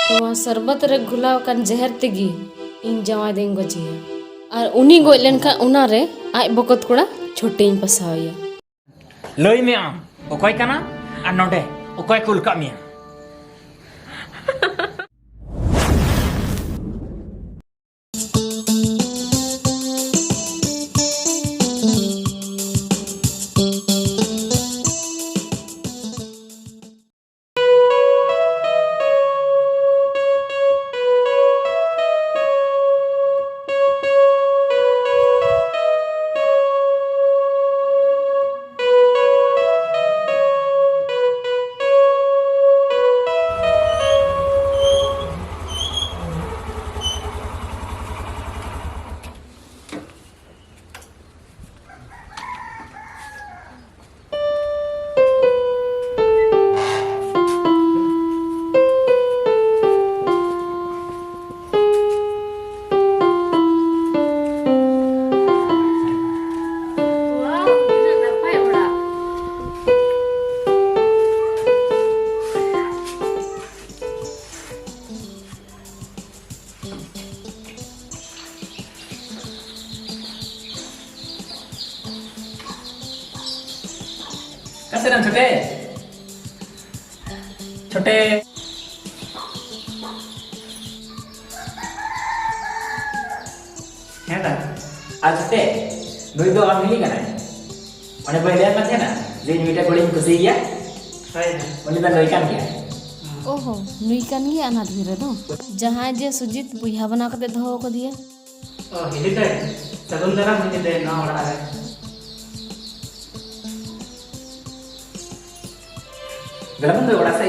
नोआ शरबत रे घुलाव कान जहर तेगी इन जवाई दें गजिया और उनी गोज लेनखा उना रे आज बकत कोड़ा छोटे इन पसावया लई में आम ओकय काना आ नोडे ओकय कुल का मिया कैसे नाम छोटे छोटे है ना आज छोटे नुई दो आम मिली कना ओने पहले का थे ना जे मीठा गोड़ी कुसी गया हाय ओने दा लई कान गया ओहो नुई कान गे अनाथ गिरे दो जहां जे सुजीत बुया बना कते दहो को दिया ओ हिली दे सगुन दरा हिली दे ना ओड़ा रे गरम दे ओड़ा से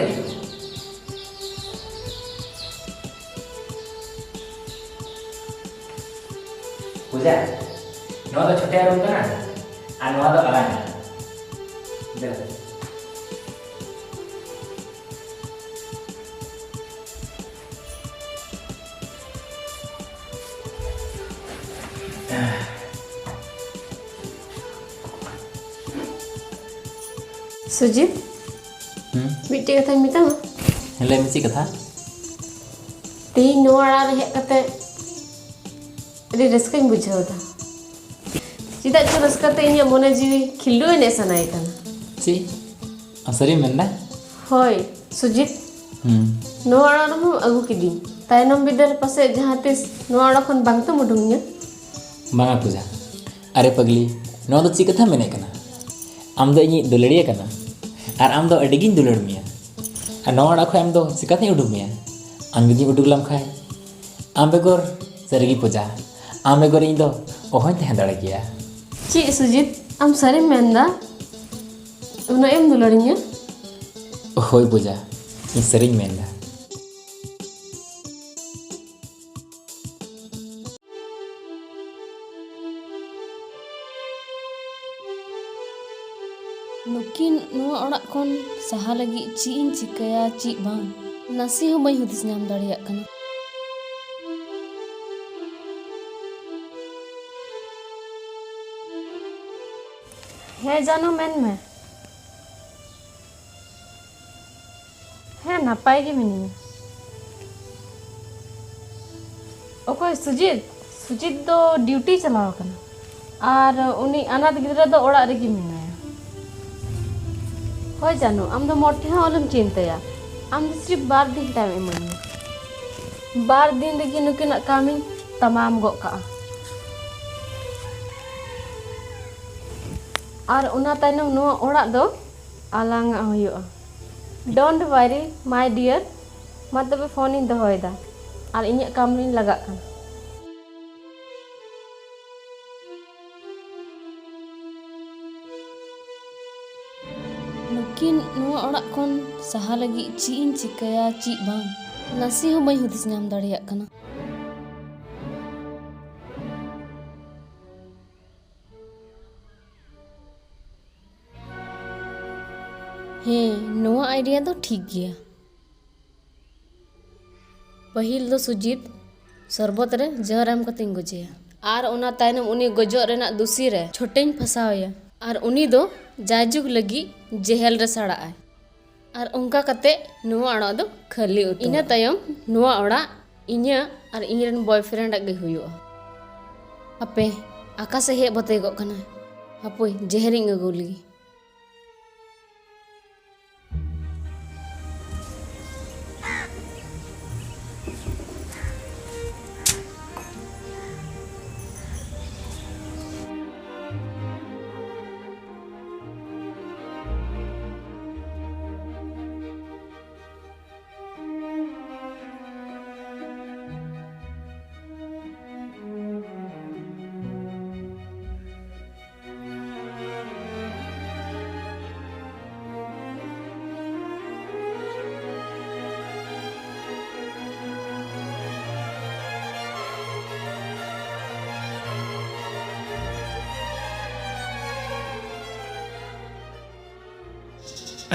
पूजा नो तो छोटे रूम कना आ नो तो अलग दे सुजीत मिट्टी कथा मिता हेले मिसी कथा ती नोड़ा रे हेक कते अरे रस्काई बुझाव दा चिदा चो रस्काते इन्या मोने जीवी खिल्लु ने सनाय कना ची असरी मेनना होय सुजीत नोड़ा नो अगु किदी तायनम बिदर पासे जहां तिस नोड़ा खन बांगतो मुडुंगया बांगा पूजा अरे पगली नो तो ची कथा मेने कना आम दो इनी दुलड़िया कना और आम दो अडिगिन दुलड़ मिया और नोड़ा खो आम दो सिकाते उडुक मिया आम जुदी उडुक लम खाय आम बेगोर सरगी पूजा आम बेगोर इन दो ओहन तहन दड़ गया ची सुजीत आम सारे मेंदा उना एम दुलड़िया होय पूजा इन सरिñ मेंदा नुकिन नुआ ओड़ा खन सहा लगी ची इन चिकाया ची बांग नासी हो मई हुदिस नाम दाड़िया कना है जानो मेन में है नापाय गे मिनी ओको सुजीत सुजीत दो ड्यूटी चलाव कना और उनी अनाथ गिदरा दो ओड़ा रेगी मिनाया होय जानो आम दो मोटे हाँ ओलम चिंतया आम दो सिर्फ 2 दिन टाइम इमानी 2 दिन रेगी नुकिना कामी तमाम गो का और उना ताइनम नुआ ओड़ा दो आलांग होयो डोंट वरी माय डियर मा तबे फोन इन दोहोयदा और इᱧᱟᱹᱜ काम ᱨᱤᱧ ᱞᱟᱜᱟᱜ ᱠᱟᱱᱟ नुकिन नुआ ओड़ा खन सहा लगी ची इन चिकाया ची बांग नासी हो मई हुदिस नाम दाड़िया कना हे नोआ आइडिया दो ठीक गया पहिल दो सुजीत शरबत रे जहर एम कते गजेया और उना तायनम उनी गजो रेना दुसी रे छोटेñ फसावया और उनी दो जायजुग लगी जेहल रे सड़ा आय और उनका कते नुआ ओड़ा दो खाली उतु इना तायम नुआ ओड़ा इन्या और इनरेन बॉयफ्रेंड आगे हुयो अपे आका से हे बते गो कना हपोय जेहरिंग अगुली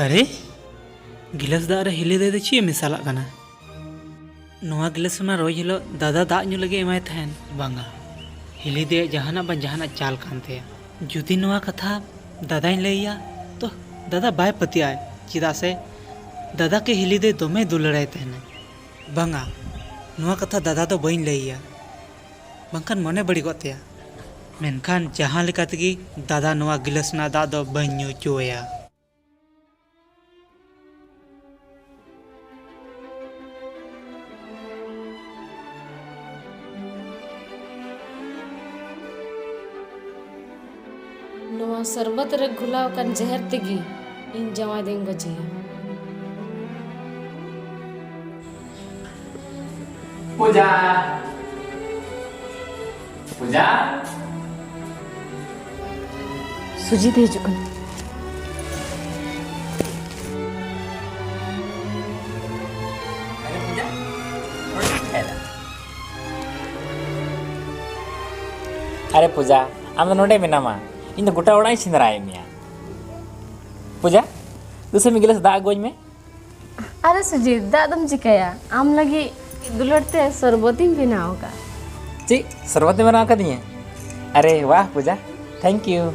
अरे गिलास दाग रे हिली दे ची मिसाला कना नोआ गिलास मा रोज हिलो दादा दाग ᱧᱩ लगे एमाय थायन बांगा हिली दे जहाना बन जहाना चाल कानते जुदी नोआ कथा दादा लैया तो दादा बाय पतिया चिदा से दादा के हिली दे दोमे दुलड़ाय तहने बांगा नोआ कथा दादा तो बइन लैया बंकन मने बड़ी गतेया मेनखान जहां लेका तगी दादा नोआ गिलास ना दाग दो बइन ᱧᱩ चोया नुआ सरबत रे घुलाव कन जहर तिगी इन जमा देंग गजिया पूजा पूजा सुजीत हिजुकन अरे पूजा अरे पूजा आम नोडे मेनामा इन गोटा ओड़ा सिंदराय मिया पूजा दूसरे में गिलास दाग गोज में अरे सुजीत दादम चिकाया आम लगी दुलड़ते सरबती बनाओ का ची सरबत में बना कर दिए अरे वाह पूजा थैंक यू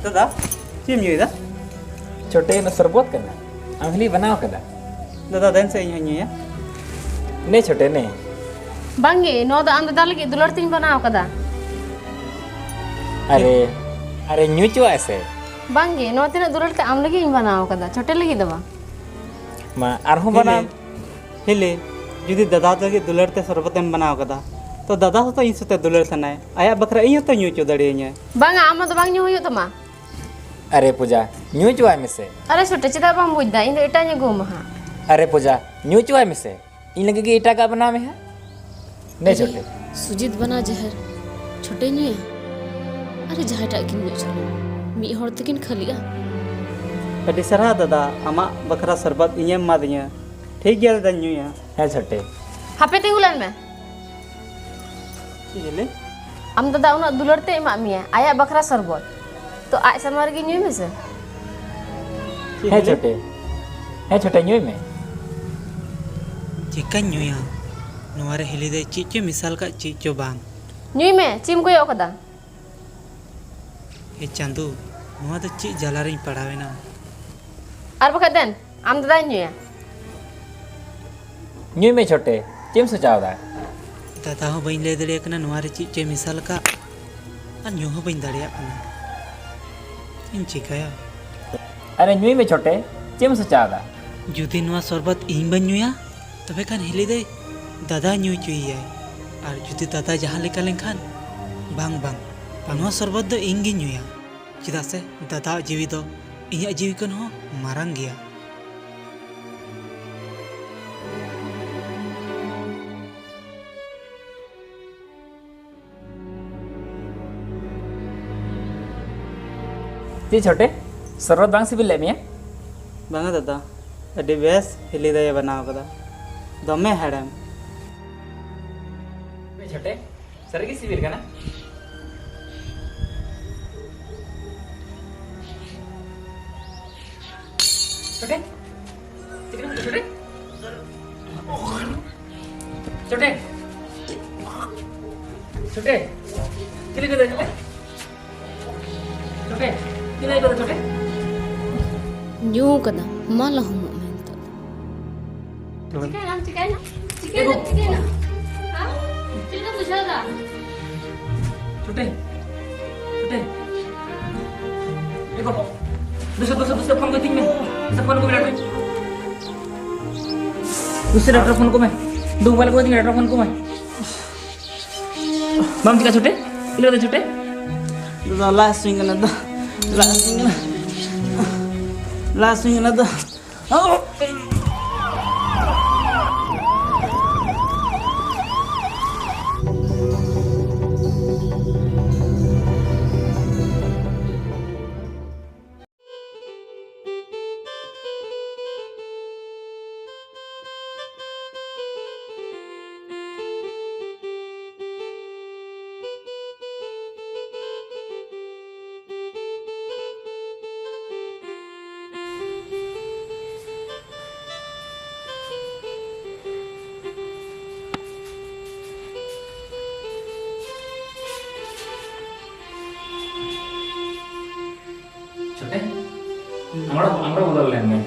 दादा चीम ᱧᱩᱭᱫᱟ छोटे न सरबत करना अंगली बनाओ कदा दादा देन से ᱤᱧ ᱧᱩᱭᱟ ने छोटे ने बांगे नो दा आम दादा लगी दुलड़ती बनाओ कदा अरे अरे न्यूचो ऐसे बांगे नो तिना दुलड़ते आम लगी बनाओ कदा छोटे लगी दबा मा आरहु बना हिले जुदी दादा लगे दुलड़ते सरबतेम बनाव कदा तो दादा तो इन सते दुलड़ सनाय आया बकरा इन तो ᱧᱩ ᱪᱚ ᱫᱟᱲᱮᱭᱟᱹᱧᱟ बांगा आम तो बांग ᱧᱩ हुयो तमा अरे पूजा न्यूचो है मिसे अरे छोटे चिदा बाम बुझदा इन एटा ᱧ गो महा अरे पूजा न्यूचो है मिसे इन लगे कि इटा का बना में है ने छोटे सुजीत बना जहर छोटे ᱧᱩᱭᱟ अरे जहाटा किन ᱧᱩ चलो मी हर तकिन खलिया अडी सरा दादा आमा बकरा सरबत इᱧᱮᱢ मादिया ठीक गया दादा ᱧᱩᱭᱟ है छोटे हापे तिंगुलन में हिले आम दादा उना दुलड़ते एमा मिया आया बकरा सरबत तो आज समर की ᱧᱩᱭ में से है छोटे न्यू में चिका ᱧᱩᱭᱟ नोवारे हिली दे चीचो मिसाल का चीचो बांग ᱧᱩᱭ में चिम को यो कदा हे चांदू नोवा तो ची जलारिन पड़ावेना और बखा देन आम दादा ᱧᱩᱭᱟ न्यू में छोटे चिम सोचावदा दादा हो बइन ले दड़िया कना नोवारे चीचो मिसाल का आ ᱧᱩ हो बइन दड़िया कना इन चिकाया अरे न्यू में छोटे चिम सोचावदा जुदी नोवा सरबत इन बन ᱧᱩᱭᱟ तबे खान हिली दे दादा ᱧᱩ चुईया और जुदी दादा जहां लेका लेखान बांग बांग पानवा सरबत दो इन गी ᱧᱩᱭᱟ चिदा से दादा जीवी दो इया जीवी कन हो मारांग गया जी छोटे सरबत बांग से भी ले मिया बांगा दादा अडी बेस हिली दे बनाव कदा दमे हेडम छोटे सरगी सिविल का ना छोटे छोटे छोटे छोटे किले को दे छोटे Ini itu cote. ᱧᱩ ᱠᱟᱫᱟ ᱢᱟ ᱞᱟᱦᱩᱢᱚᱜ ᱢᱮ ᱱᱤᱛᱚᱜ ᱪᱤᱠᱟᱹᱭᱱᱟ ᱦᱟ ᱪᱮᱫ ᱞᱮᱠᱟ ᱵᱩᱡᱷᱟᱹᱣ ᱫᱟ Cote. Cote. Eko. Bisa phone ko ting me. Bisa phone ko me. Bisa doctor phone ko me. Do mobile ko ting doctor phone ko me. Bam tika cote. Ilo da cote. The last thing another. Last thing another. Oh. Cote. Amro bodol len me.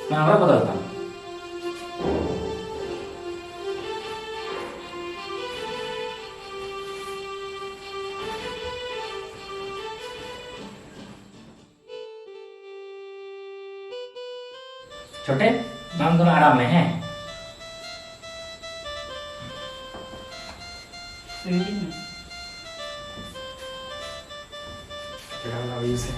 Nah, amro bodol ta. छोटे हम दोनों आराम में हैं से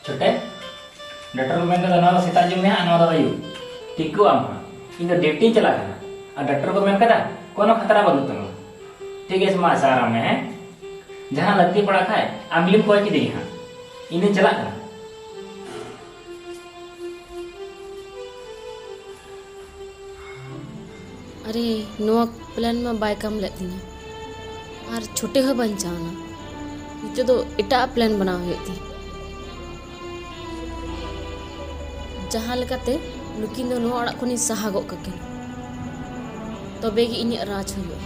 छोटे doctor को मैं तो सेता जो में आना दवा यू टिकू आम इन डेटिंग चला करना और डॉक्टर को मैं कहता कोनो खतरा बदल तुम ठीक है समाज आराम में है जहां लगती पड़ा खाए अगली कोई की दी हां इन्हें चला करना अरे नोआ प्लान में बाय काम लेती और छोटे हो बचाना नित तो एटा प्लान बनाव होती जहाँ लेकाते नुकिन दो नोआ अड़ा खनि सहा गो ककिन तबे गी इनी राज हुआ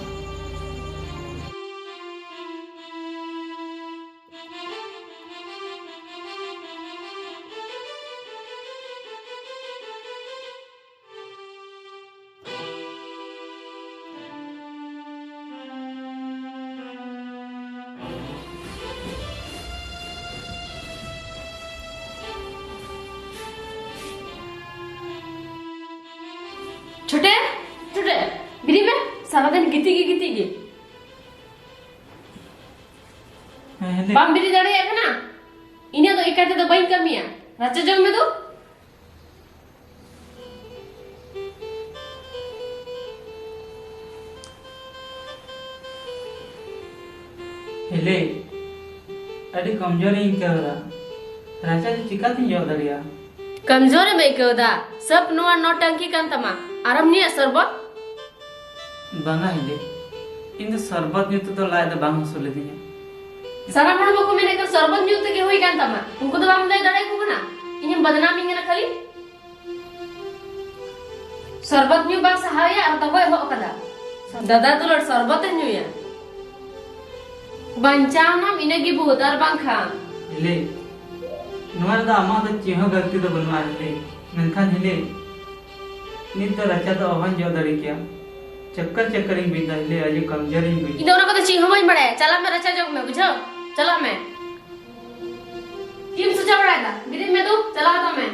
छोटे छोटे गिरी में सारा दिन गिती गी बाम बिरी दाड़े है ना इन्हें तो इकाते तो बइन कमिया राचा जंग में तो हेले अड़ी कमजोर ही क्या हो रहा राजा जी चिका थी जो दरिया कमजोर में क्यों दा सब नोआ नौटंकी कान तमा आराम नहीं सरबत बांगा हेले इन सरबत न्यूत तो लाए तो बांग हसुले दिया सारा मन बको मैंने कर सरबत न्यूत के होई कान तमा उनको तो बाम दे दड़े को ना इन्हें बदनामी इंगे ना खाली सरबत न्यू बांग सहाया और तबे हो कदा दादा तो लड़ सरबत न्यू या बंचाव नाम इने की बहुतार बांग खान हेले नोआ दा अमा दा चेहो गलती तो बनवा हेले ननखान हेले नित तो रचा तो अवन जो दरी क्या चक्कर इन बिंदा हेले आज कमजोर इन बिंदा इधर को तो चीह मच बड़े चला मैं रचा जग में बुझो चला मैं टीम सोचा बड़ा था गिरी में तू चला था मैं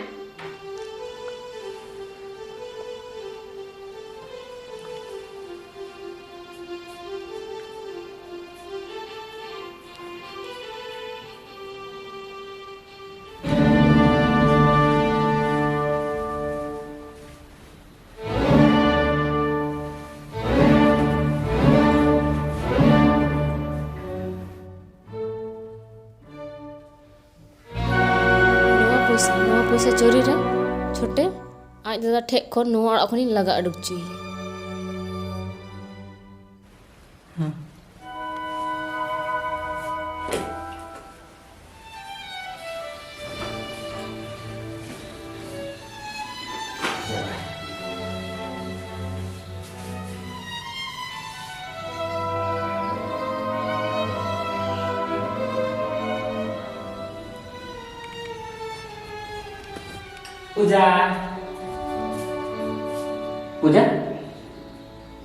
पैसा चोरी रे छोटे आज दादा ठेक खन नोआ अड़ा खनि लगा अडुक चुई पूजा पूजा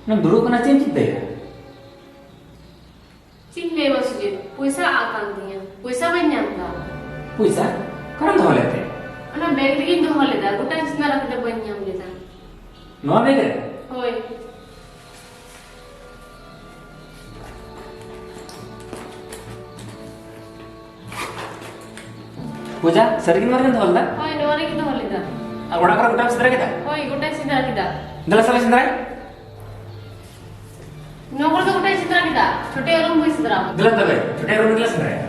नम दुरुक कना चेम चिंताया चिन ले मसुजी पैसा आकान दिया पैसा बन जाता पैसा करम दो लेते अना बैग लगी दो लेदा गोटा जितना रख दे बन जाम लेदा नो बैग रे होय पूजा सरगिन मारन दो ला होय नोरे की दो लेदा ओड़ा कर गोटा सदरा केता होय गोटा सिदा किदा दला सला सदरा नोकर तो गोटा सिदा किदा छोटे रूम में सिदा दला दबे छोटे रूम दला सदरा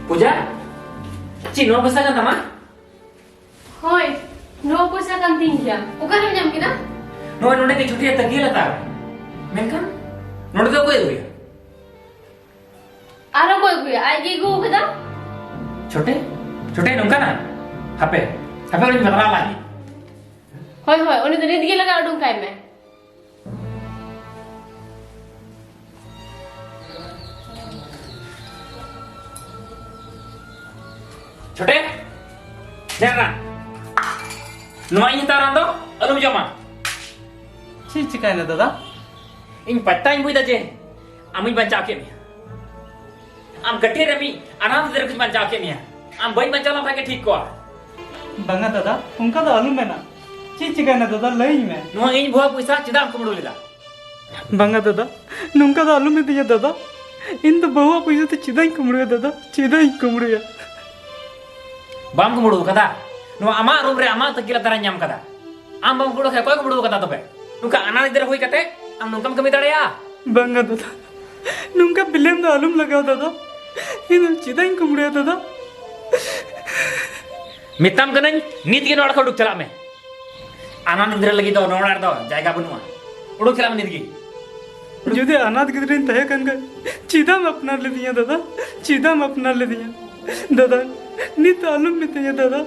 पूजा ची नो पैसा का तमा होय नो पैसा kan tingja bukan jam kita नो नोने की छुट्टी तकी लता मेनका नोने तो कोई हुई आरो कोई कोई आगे गो kada छोटे छोटे नोंका ना हापे हापे उन बदला लागी होय होय उन्हें तो नींद के लगा उड़ूं काय में छोटे जरा नुआ इन तारां दो अलुम जमा ची चिकायना दादा इन पत्ता इन बुइदा जे आमी बंचा के मिया आम गट्टी रमी आनंद दर कुछ बंचा के मिया आम बई बंचा ला भागे ठीक को बंगा दादा उनका तो आलू में ना ची चिकायना दादा लई में नुआ इन भुआ पैसा चिदा हम कुमड़ो लेदा बंगा दादा नुनका तो आलू में दिया दादा इन तो बहुआ पैसा तो चिदा ही कुमड़िया दादा चिदा ही कुमड़िया बाम कुमड़ो कदा नुआ अमा रूम रे अमा तकिला तारा ᱧᱟᱢ कदा आम बाम कुमड़ो है कोई कुमड़ो कदा तबे नुका आनंद दर होई कते आम नुकम कमी दड़या बंगा दादा नुनका बिलेम तो आलूम लगाओ दादा इन चिदा ही कुमड़िया दादा मिताम कनई नीत के नोड़ उडुक चला में आनंद दर लगी दो नोड़ दो जायगा बनुआ उडुक चला में नीत की जुदे अनाथ गिदरिन तहे कन गए चिदा में अपना ले दिया दादा चिदा में अपना ले दिया दादा नी तो आलूम में तया दादा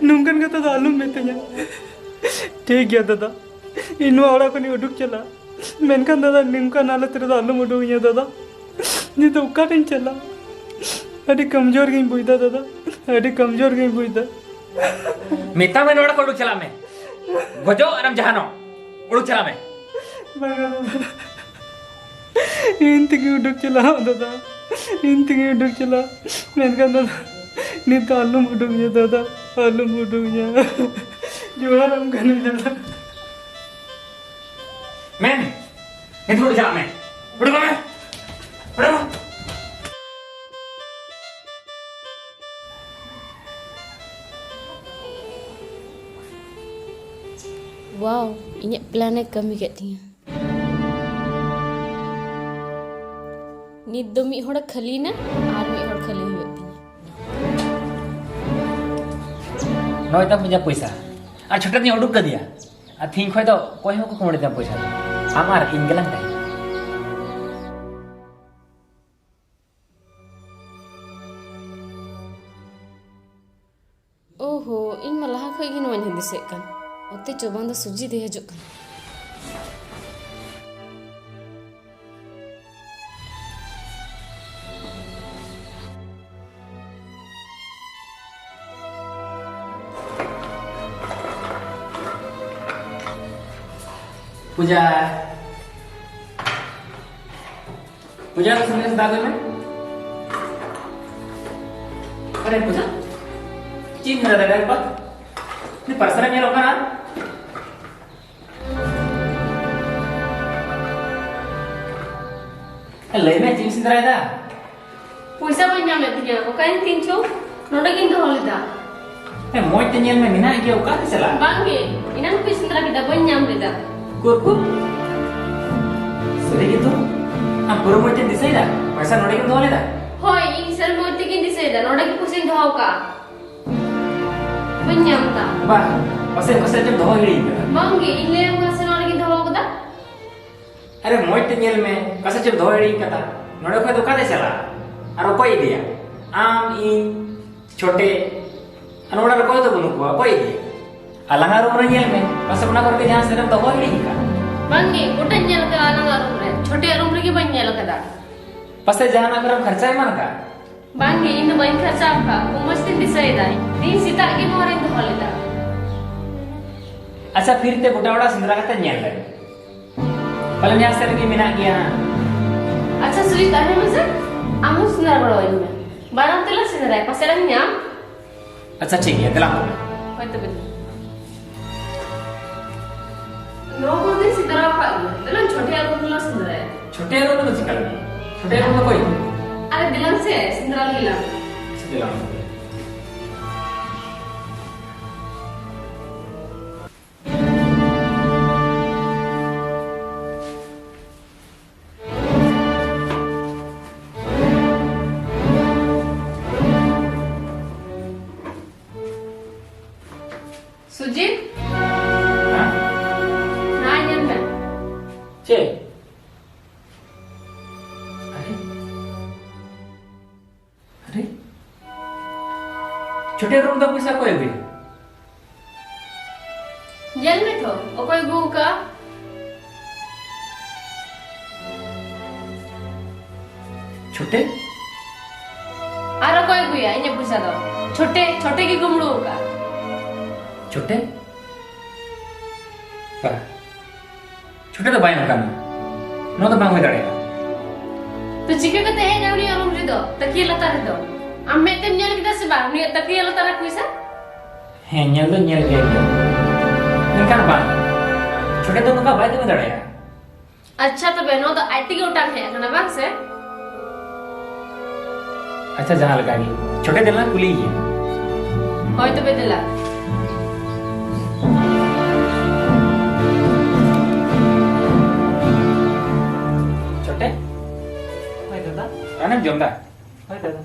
नुनकन का तो आलूम में तया ठीक गया दादा इनु आवड़ा को नी उडुक चला मेनकन दादा निमका नाला तेरे तो आलूम उडुक गया दादा नी तो उकाटिन चला अड़ी कमजोर गई बुइदा दादा अड़ी कमजोर गई बुइदा मिता में नोड़ उडुक चला में गजो अरम जहानो उडुक चला में इंतगी उडुक चला दादा इंतगी उडुक चला मेनकन दादा नी तो आलूम उडुक गया दादा आलूम उडुक गया जुआर हम करने दादा men नीत उडुक चला में उडुक में उडुक wow ini planet kami kat tiya नींद दो मी होड़ा खली ना आर मी होड़ खली हुई होती नोय तक मुझे पैसा और छोटा नहीं उडुक कर दिया आ थिंक खोय तो कोई हो को कुमड़े दम पैसा आमार इंगलंग ताई ओहो इन मलाहा खोई गिन वन हिंदी से कन ओते चोबान दा सुजी दे हजो कन पूजा पूजा को सुनने से दादू में अरे पूजा चीन मेरा दादा एक बात नहीं परसरा मेरा होगा ना ले में चीन सिंदरा है पैसा बन जाम लेती है ओका इन तीन छो नोडा किन दो लेदा मोय टेनियल में मिना गया ओका चला बांगे इनान पैसा सिंदरा किदा बन जाम लेदा कुरकु सरी gitu am puru moy ten disai da पैसा नोडे किन दो लेदा होय इन सर मोती किन दिसे दा नोडा की पैसा दो का बन जाम ता बा पसे पसे जब दो हिड़ी बांगे इन ले हम से नोडा की दो कदा अरे मोय टेनियल में कसे जब दो हिड़ी कता नोडे को दुका दे चला और कोई दिया आम इन छोटे अनोड़ा रे कोई तो बोलो को कोई गे अलंगा रूम रे नेल में बस अपना करके जहां से तो हो ही का बांगे गोटा nyel के अलंगा रूम रे छोटे रूम रे के बन nyel कदा पसे जहां करम खर्चा है मन का बांगे इन बन खर्चा का मस्त दिसाई दाई दिन सीता के मोरे तो हलेदा अच्छा फिर ते गोटा बड़ा सिंदरा कते नेल ले पहले यहां से की मिना गया अच्छा सुरी ताने में से आमु सिंदरा बड़ा होई में बाराम तेला सिंदरा पसेला न्याम अच्छा ठीक है दिला होय तो बिल लोगों ने सिंदरा का दिलन छोटे रूम ला सिंदरा छोटे रूम में चिकल छोटे रूम में कोई अरे दिलन से सिंदरा लीला दिला सुजीत हां ना nyel में चे अरे छोटे रूम का पैसा कोई भी nyel में तो ओ कोई गु का छोटे आरो कोई गुया इने पूछा दो छोटे छोटे की गुमड़ू का छोटे पर छोटे तो बाय मकान नो तो बांग दड़ेगा तो चिके कते हे जावनी रूम रे दो तकिया लता रे दो अम्मे तेम nyel kita से बाहर नि तकिया लता रा पैसा है nyel के निकाल बांग छोटे तो उनका बाय तो दड़ेगा अच्छा तो बहनों तो आईटी के उठा है ना बात से अच्छा जहां लगा ली छोटे दिल ना कुली है होय तो बेदला छोटे हाय दादा अने जोंदा हाय दादा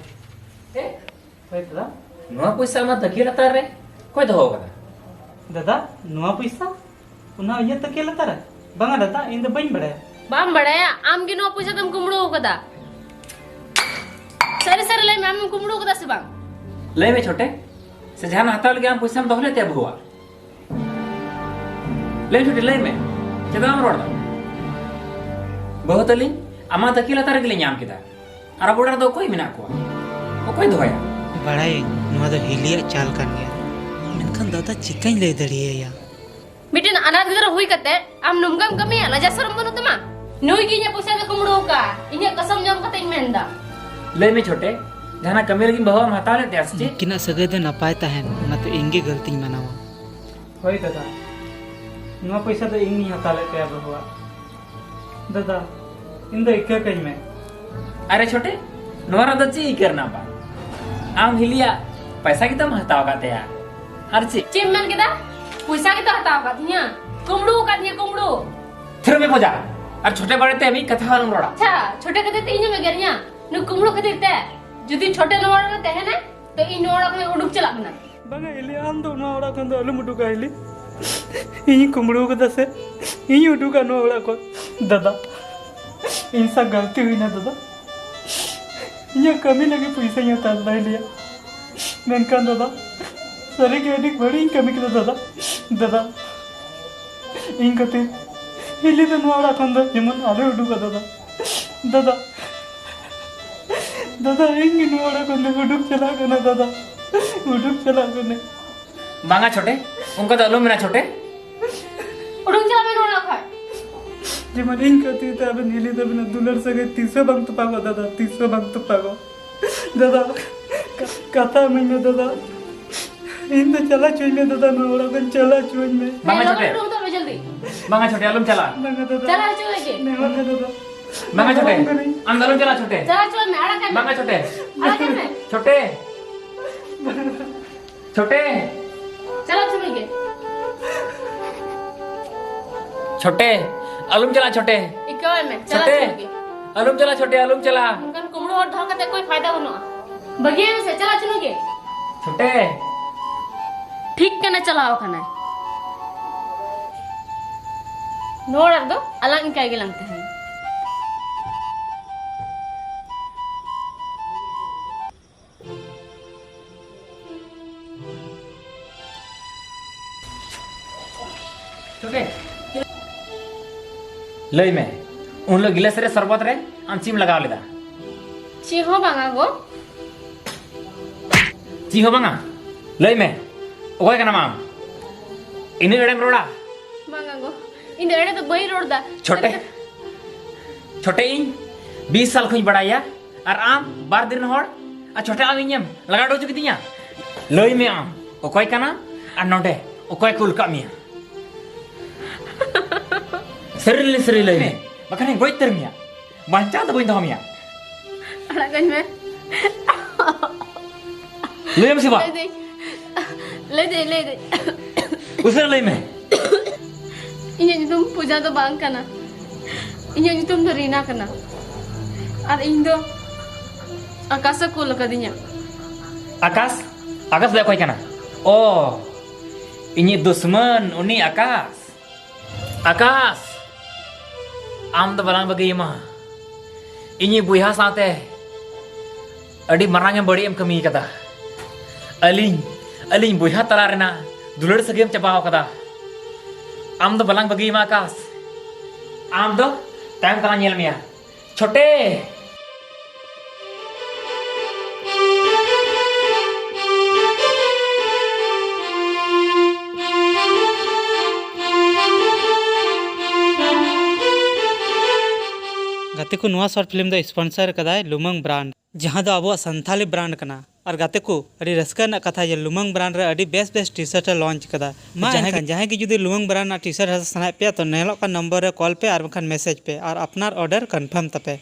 ए हाय दादा नो पैसा मा तकिया लता रे कोई तो होगा दादा नुआ पैसा उना इया तके लतारा बांगा दादा इन दो बइन बड़े बाम बड़ाया आम के नो पैसा तुम कुमड़ो कदा सरे सरे ले मैम कुमड़ो कदा से बांग ले में छोटे से जहां हाथ लगे हम पैसा हम दोले ते बुआ ले छोटे ले में चदा हम रोड बहुत अली अमा तकिया लता रे के ᱧᱟᱢ केदा अर बोडर दो कोई मिना को कोई दोया बड़ाई नुआ दो हिलिया चाल कान गया मेनखान दादा चिकाई ले दड़िया मिटिन अनाथ गिदर हुई कते आम नुमगम कमी लजा शरम बनु तमा नुई की nya पैसा के कुमड़ो का इने कसम जम कते मेंदा ले में छोटे जहां कमी लगी बहु हम हता लेते असचे किना सगे दे नपाय तहन ना तो इंगे गलती मनावा होय दादा नुआ पैसा तो इंग नहीं हता लेते अब हुआ दादा इन दो इक्का कहीं में अरे छोटे नोरा तो ची करना बा आम हिलिया पैसा की तुम हताओ का ते यार हर ची चिमन केदा पैसा के तो हटाओ का दिया कुमड़ो का दिया कुमड़ो फिर में मजा और छोटे बड़े ते अभी कथा वाला रोड़ा अच्छा छोटे कते तीन में गरिया नु कुमड़ो कते ते जदी छोटे नोड़ा में तहे ना तो इन नोड़ा के उडुक चला ना बंगा इले आम दो नुआ ओड़ा खन दो अलु मुडु का इले इन कुमड़ो को दसे इन उडु का नुआ ओड़ा को दादा इनसा गलती हुई ना दादा ये कमी लगे पैसा यहाँ ताल रह लिया मेनकान दादा सरे के अडिक बड़ी कमी के दादा दादा इन कते इले तो नुआड़ा खन दो जेमन आले उडु का दादा दादा दादा इन नुआड़ा खन दो उडुक चला करना दादा उडुक चला करने मांगा छोटे उनका तो अलू मेरा छोटे उडुक चला में नोड़ा खा जेमन इन कते तब नीली तब न दुलर सगे 300 बंग तो पागो दादा 300 बंग तो पागो दादा कथा महीने दादा इन तो चला चुई में दादा नोड़ा कन चला चुई में मांगा छोटे उडुक तो जल्दी मांगा छोटे अलूम चला नंगा दादा चला चुई के नहीं वाला दादा मांगा छोटे अंदर चला छोटे चला चुई में आड़ा कर मांगा छोटे आड़ा कर में छोटे छोटे चला चुई के छोटे अलूम चला छोटे इक्का में चला छोटे चुई के अलूम चला छोटे अलूम चला उनका कुमड़ो और ढाल कते कोई फायदा बनो बगिया में से चला चुई के छोटे ठीक कने चलाओ कने नोड़ा दो अलग इनका गेलंते हैं छोटे लई में उन लोग गिलास रे शरबत रे आम चीम लगाव लेदा ची हो बांगा गो ची हो बांगा लई में ओय कना माम इन एड़ेम रोड़ा बांगा गो इन एड़े तो बई रोड़ दा छोटे छोटे इन 20 साल खुई बड़ाया और आम बार दिन होड़ आ छोटे आम इñem लगा डो चुकी दिया लई में आम ओकय कना आ नोडे ओकय कुल का मिया सरी लई में बखाने गोय तर मिया बांचा तो बइन दो मिया अड़ा गन में लई में सिबा ले दे उसे लई में इन्हें तुम पूजा तो बांग करना इन्हें तुम तो रीना करना और इन दो आकाश को लगा दिया आकाश आकाश दे कोई कना ओ इनी दुश्मन उनी आकाश आम तो बलांग बगी मा इनी बुया साथे अड़ी मरांगे बड़ी एम कमी कदा अलिंग बुया तला रेना दुलड़ सगेम चबाव कदा आम तो बलांग बगी मा आकाश आम तो टाइम कला नेल मिया छोटे गाते को नवा शॉर्ट फिल्म दो स्पॉन्सर कदाय लुमंग ब्रांड जहां दो अब संथाली ब्रांड कना और गाते को अड़ी रस्का ना कथा जे लुमंग ब्रांड रे अड़ी बेस्ट टी शर्ट लॉन्च कदा जहां की जुदी लुमंग ब्रांड ना टी शर्ट हस सनाय पे तो नेलो का नंबर रे कॉल पे और बखान मैसेज पे और अपना ऑर्डर कंफर्म तपे।